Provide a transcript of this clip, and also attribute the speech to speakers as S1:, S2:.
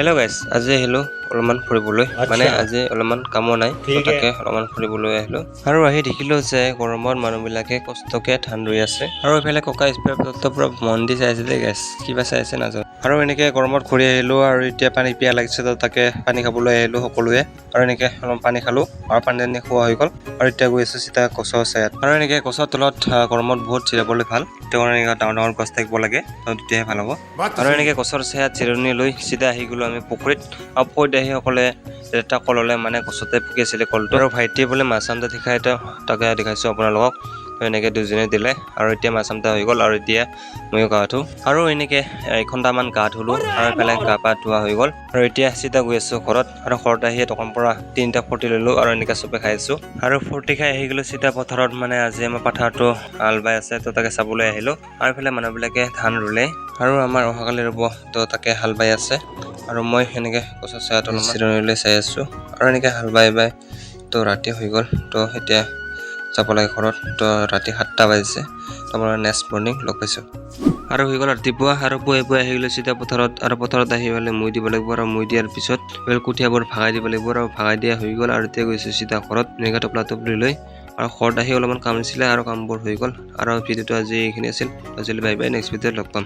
S1: Hello' guys, আজি আহিলোঁ অলপমান ফুৰিবলৈ। মানে আজি অলপমান কামো নাই, তাকে অলপমান ফুৰিবলৈ আহিলোঁ। আৰু আহি দেখিলোঁ যে গৰমত মানুহবিলাকে কষ্টকে ধান ৰুই আছে। আৰু এইফালে ককা স্প্ৰে পুৰা মন দি চাই আছে দেই গাইজ, কিবা চাই আছে নাজানো। আৰু এনেকে গৰমত ঘূৰি আহিলোঁ আৰু এতিয়া পানী পিয়াহ লাগিছে, তো তাকে পানী খাবলৈ আহিলোঁ সকলোৱে। আৰু এনেকে অলপ পানী খালোঁ আৰু পানী চানী খোৱা হৈ গ'ল। আৰু এতিয়া গৈ আছোঁ চিধা গছৰ ছায়াত। আৰু এনেকে গছৰ তলত গৰমত বহুত জিৰাবলৈ ভাল। তেওঁ এনেকৈ ডাঙৰ ডাঙৰ গছ থাকিব লাগে, তেতিয়াহে ভাল হ'ব। আৰু এনেকে গছৰ ছায়াত জিৰণি লৈ চিধা আহি গ'লো আমি পুখুৰীত। আৰু পুখুৰীত আহি সকলে এটা কল ল'লে, মানে গছতে ফুকি আছিলে কলটো। আৰু ভাইটিয়ে বোলে মাছ আনতে দেখাই, তাকে দেখাইছোঁ আপোনালোকক। এনেকে দুজনে দিলে আৰু এতিয়া মাছ আমটা হৈ গ'ল। আৰু এতিয়া ময়ো গা ধুওঁ। আৰু এনেকে 1 ঘণ্টামান গা ধুলোঁ আৰু এইফালে গা পা ধোৱা হৈ গ'ল। আৰু এতিয়া চিধা গৈ আছোঁ ঘৰত। আৰু ঘৰত আহি দোকানৰ পৰা 3টা ফুৰ্তি ল'লোঁ আৰু এনেকে চবে খাই আছোঁ। আৰু ফুৰ্তি খাই আহি গ'লোঁ চিধা পথাৰত। মানে আজি আমাৰ পথাৰটো হাল বাই আছে, তো তাকে চাবলৈ আহিলোঁ। আৰু এইফালে মানুহবিলাকে ধান ৰুলে আৰু আমাৰ অহাকালি ৰুব, তো তাকে হাল বাই আছে। আৰু মই সেনেকে গছৰ ছায়াত অলপমান জিৰণি চাই আছোঁ। আৰু এনেকে হাল বাই তো ৰাতি হৈ গ'ল। তো এতিয়া যাব লাগে ঘৰত। তো ৰাতি 7টা বাজিছে। তো আমাৰ নেক্সট মৰ্ণিং লগ পাইছোঁ। আৰু হৈ গ'ল ৰাতিপুৱা। আৰু পুৱাই আহি গ'লোঁ চিধা পথাৰত। আৰু পথাৰত আহি পেলাই মৈ দিব লাগিব। আৰু মৈ দিয়াৰ পিছত কঠীয়াবোৰ ভাগাই দিব লাগিব। আৰু ভাগাই দিয়া হৈ গ'ল। আৰু এতিয়া গৈছোঁ চিধা ঘৰত এনেকৈ টোপলা টোপলি লৈ। আৰু ঘৰত আহি অলপমান কাম আছিলে আৰু কামবোৰ হৈ গ'ল। আৰু ভিডিঅ'টো আজি এইখিনি আছিল। আজিলৈ বাই বাই, নেক্সট ভিডিঅ'ত লগ পাম।